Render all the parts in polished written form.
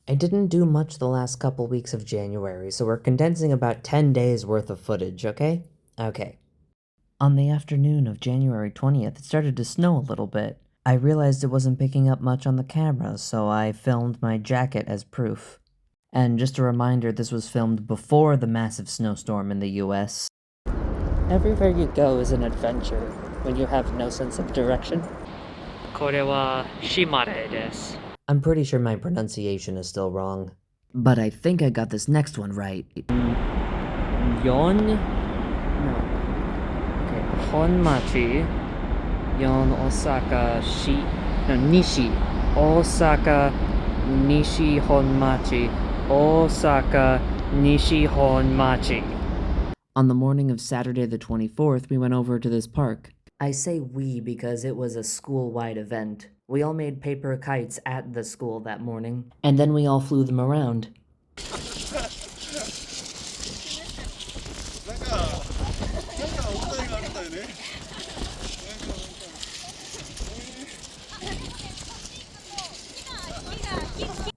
I didn't do much the last couple weeks of January, so we're condensing about 10 days worth of footage, okay? Okay. On the afternoon of January 20th, it started to snow a little bit. I realized it wasn't picking up much on the camera, so I filmed my jacket as proof. And just a reminder, this was filmed before the massive snowstorm in the US. Everywhere you go is an adventure when you have no sense of direction. これは島根です. I'm pretty sure my pronunciation is still wrong. But I think I got this next one right. Yon? No. Okay, Honmachi. Yon Osaka Shi. No, Nishi. Osaka Nishi Honmachi. Osaka Nishi Honmachi. On the morning of Saturday the 24th, we went over to this park. I say we because it was a school-wide event. We all made paper kites at the school that morning, and then we all flew them around.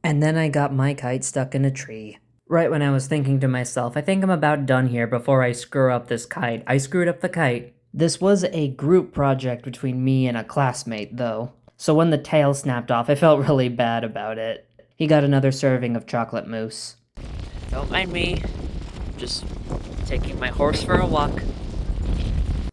And then I got my kite stuck in a tree. Right when I was thinking to myself, I think I'm about done here before I screw up this kite, I screwed up the kite. This was a group project between me and a classmate, though. So when the tail snapped off, I felt really bad about it. He got another serving of chocolate mousse. Don't mind me. Just taking my horse for a walk.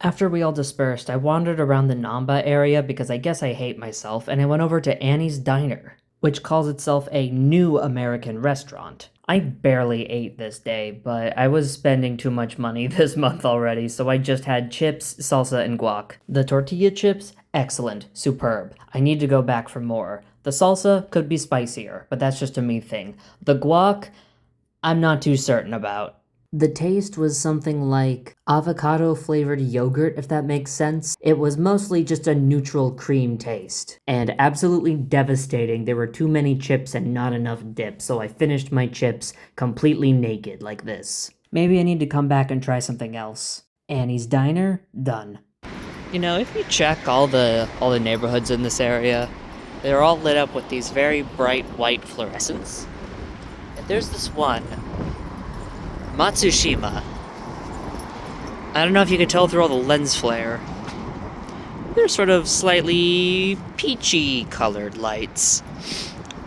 After we all dispersed, I wandered around the Namba area because I guess I hate myself, and I went over to Annie's Diner, which calls itself a new American restaurant. I barely ate this day, but I was spending too much money this month already, so I just had chips, salsa, and guac. The tortilla chips, excellent, superb. I need to go back for more. The salsa could be spicier, but that's just a me thing. The guac, I'm not too certain about. The taste was something like avocado-flavored yogurt, if that makes sense. It was mostly just a neutral cream taste. And absolutely devastating, there were too many chips and not enough dip, so I finished my chips completely naked like this. Maybe I need to come back and try something else. Annie's Diner, done. You know, if you check all the neighborhoods in this area, they're all lit up with these very bright white fluorescents. And there's this one, Matsushima. I don't know if you can tell through all the lens flare. They're sort of slightly peachy colored lights.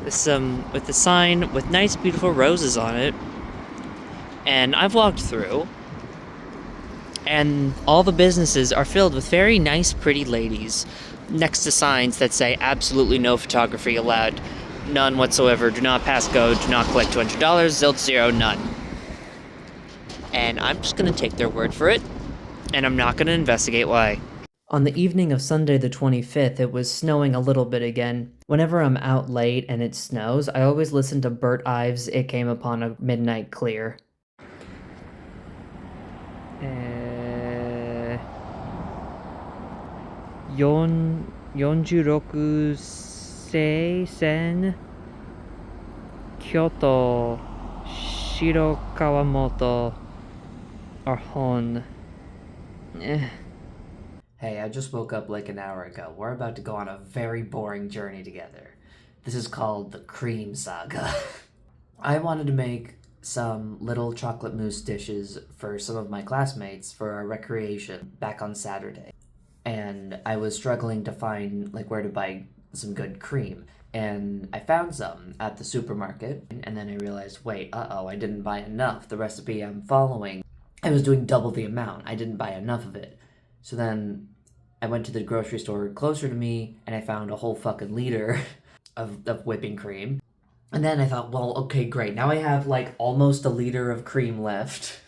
With the sign with nice beautiful roses on it. And I've walked through, and all the businesses are filled with very nice, pretty ladies next to signs that say absolutely no photography allowed, none whatsoever, do not pass go, do not collect $200, zilch zero, none. And I'm just gonna take their word for it, and I'm not gonna investigate why. On the evening of Sunday the 25th, it was snowing a little bit again. Whenever I'm out late and it snows, I always listen to Bert Ives' It Came Upon a Midnight Clear. 46世線京都白川本 are hon. Hey, I just woke up like an hour ago. We're about to go on a very boring journey together. This is called the Cream Saga. I wanted to make some little chocolate mousse dishes for some of my classmates for our recreation back on Saturday. And I was struggling to find where to buy some good cream. And I found some at the supermarket, and then I realized, wait, I didn't buy enough. The recipe I'm following, I was doing double the amount. I didn't buy enough of it. So then I went to the grocery store closer to me, and I found a whole fucking liter of whipping cream. And then I thought, well, okay, great. Now I have almost a liter of cream left.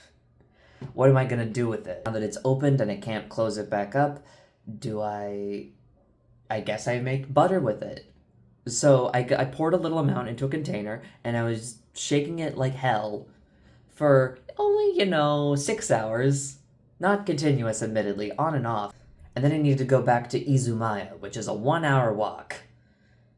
What am I gonna do with it? Now that it's opened and I can't close it back up, I guess I make butter with it. So I poured a little amount into a container, and I was shaking it like hell for only, 6 hours. Not continuous, admittedly, on and off. And then I needed to go back to Izumaya, which is a 1-hour walk.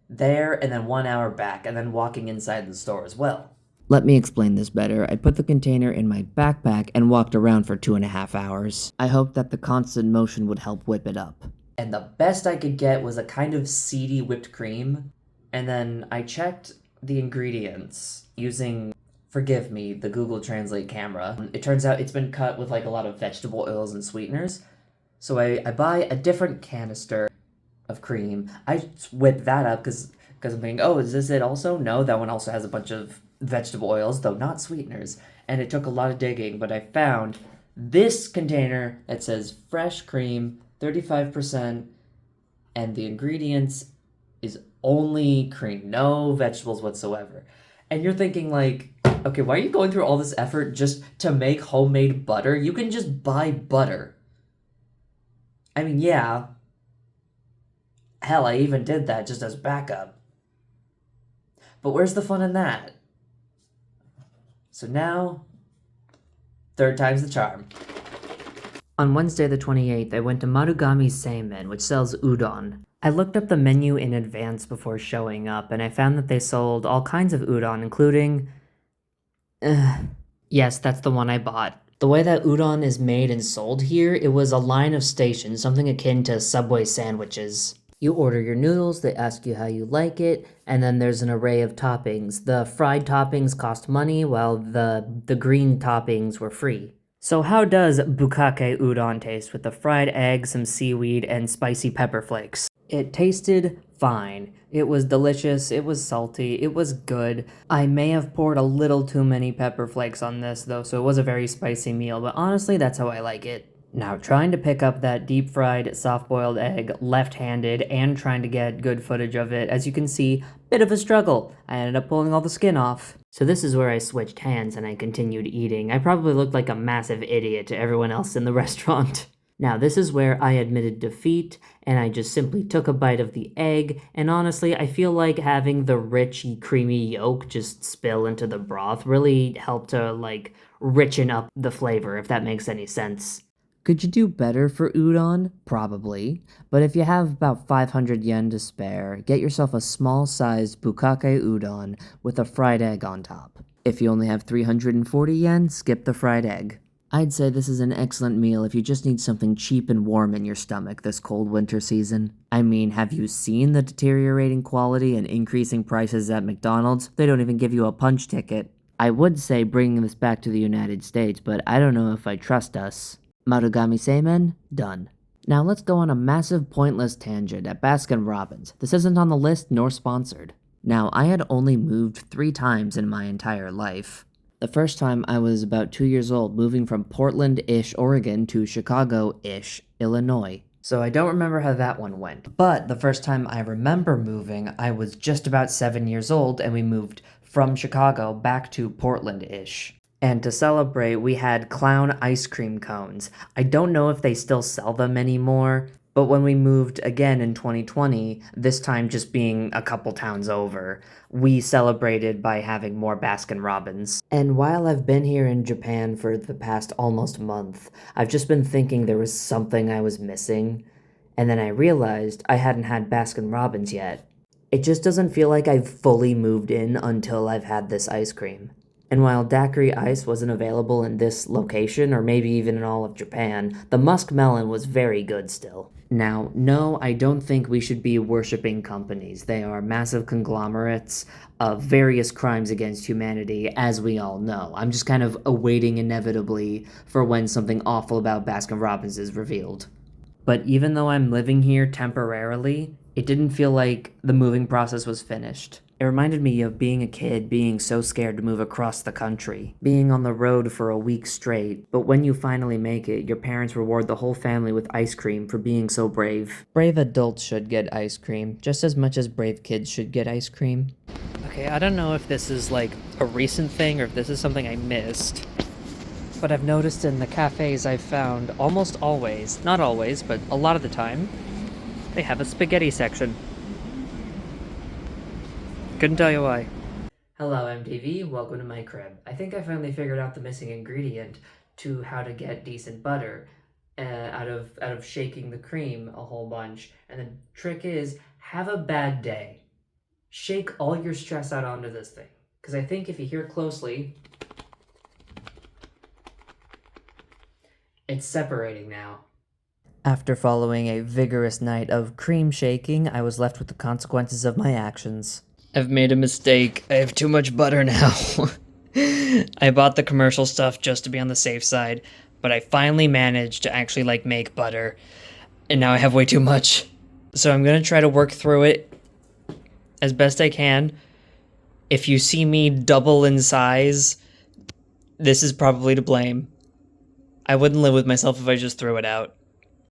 There, and then 1 hour back, and then walking inside the store as well. Let me explain this better. I put the container in my backpack and walked around for 2.5 hours. I hoped that the constant motion would help whip it up. And the best I could get was a kind of seedy whipped cream. And then I checked the ingredients using, forgive me, the Google Translate camera. It turns out it's been cut with like a lot of vegetable oils and sweeteners. So I buy a different canister of cream. I whip that up because I'm thinking, oh, is this it also? No, that one also has a bunch of vegetable oils, though not sweeteners. And it took a lot of digging, but I found this container that says fresh cream, 35%, and the ingredients is only cream, no vegetables whatsoever. And you're thinking like, okay, why are you going through all this effort just to make homemade butter? You can just buy butter. I mean, yeah. Hell, I even did that just as backup. But where's the fun in that? So now, third time's the charm. On Wednesday the 28th, I went to Marugami Seimen, which sells udon. I looked up the menu in advance before showing up, and I found that they sold all kinds of udon, including... Yes, that's the one I bought. The way that udon is made and sold here, it was a line of stations, something akin to Subway sandwiches. You order your noodles, they ask you how you like it, and then there's an array of toppings. The fried toppings cost money, while the green toppings were free. So how does bukake udon taste with the fried egg, some seaweed, and spicy pepper flakes? It tasted fine. It was delicious, it was salty, it was good. I may have poured a little too many pepper flakes on this though, so it was a very spicy meal, but honestly, that's how I like it. Now, trying to pick up that deep-fried, soft-boiled egg left-handed and trying to get good footage of it, as you can see, bit of a struggle. I ended up pulling all the skin off. So this is where I switched hands and I continued eating. I probably looked like a massive idiot to everyone else in the restaurant. Now, this is where I admitted defeat, and I just simply took a bite of the egg, and honestly, I feel like having the rich, creamy yolk just spill into the broth really helped to, like, richen up the flavor, if that makes any sense. Could you do better for udon? Probably. But if you have about 500 yen to spare, get yourself a small-sized bukake udon with a fried egg on top. If you only have 340 yen, skip the fried egg. I'd say this is an excellent meal if you just need something cheap and warm in your stomach this cold winter season. I mean, have you seen the deteriorating quality and increasing prices at McDonald's? They don't even give you a punch ticket. I would say bringing this back to the United States, but I don't know if I trust us. Marugami Seimen, done. Now let's go on a massive pointless tangent at Baskin-Robbins. This isn't on the list nor sponsored. Now, I had only moved 3 times in my entire life. The first time I was about 2 years old, moving from Portland-ish, Oregon to Chicago-ish, Illinois. So I don't remember how that one went. But the first time I remember moving, I was just about 7 years old and we moved from Chicago back to Portland-ish. And to celebrate, we had clown ice cream cones. I don't know if they still sell them anymore, but when we moved again in 2020, this time just being a couple towns over, we celebrated by having more Baskin-Robbins. And while I've been here in Japan for the past almost month, I've just been thinking there was something I was missing, and then I realized I hadn't had Baskin-Robbins yet. It just doesn't feel like I've fully moved in until I've had this ice cream. And while daiquiri ice wasn't available in this location, or maybe even in all of Japan, the musk melon was very good still. Now, no, I don't think we should be worshipping companies. They are massive conglomerates of various crimes against humanity, as we all know. I'm just kind of awaiting inevitably for when something awful about Baskin-Robbins is revealed. But even though I'm living here temporarily, it didn't feel like the moving process was finished. It reminded me of being a kid, being so scared to move across the country, being on the road for a week straight, but when you finally make it, your parents reward the whole family with ice cream for being so brave. Brave adults should get ice cream, just as much as brave kids should get ice cream. Okay, I don't know if this is like a recent thing or if this is something I missed, but I've noticed in the cafes I've found almost always, not always, but a lot of the time, they have a spaghetti section. Couldn't tell you why. Hello MTV, welcome to my crib. I think I finally figured out the missing ingredient to how to get decent butter out of shaking the cream a whole bunch. And the trick is, have a bad day. Shake all your stress out onto this thing. Because I think if you hear closely, it's separating now. After following a vigorous night of cream shaking, I was left with the consequences of my actions. I've made a mistake. I have too much butter now. I bought the commercial stuff just to be on the safe side, but I finally managed to actually like make butter, and now I have way too much. So I'm gonna try to work through it as best I can. If you see me double in size, this is probably to blame. I wouldn't live with myself if I just threw it out.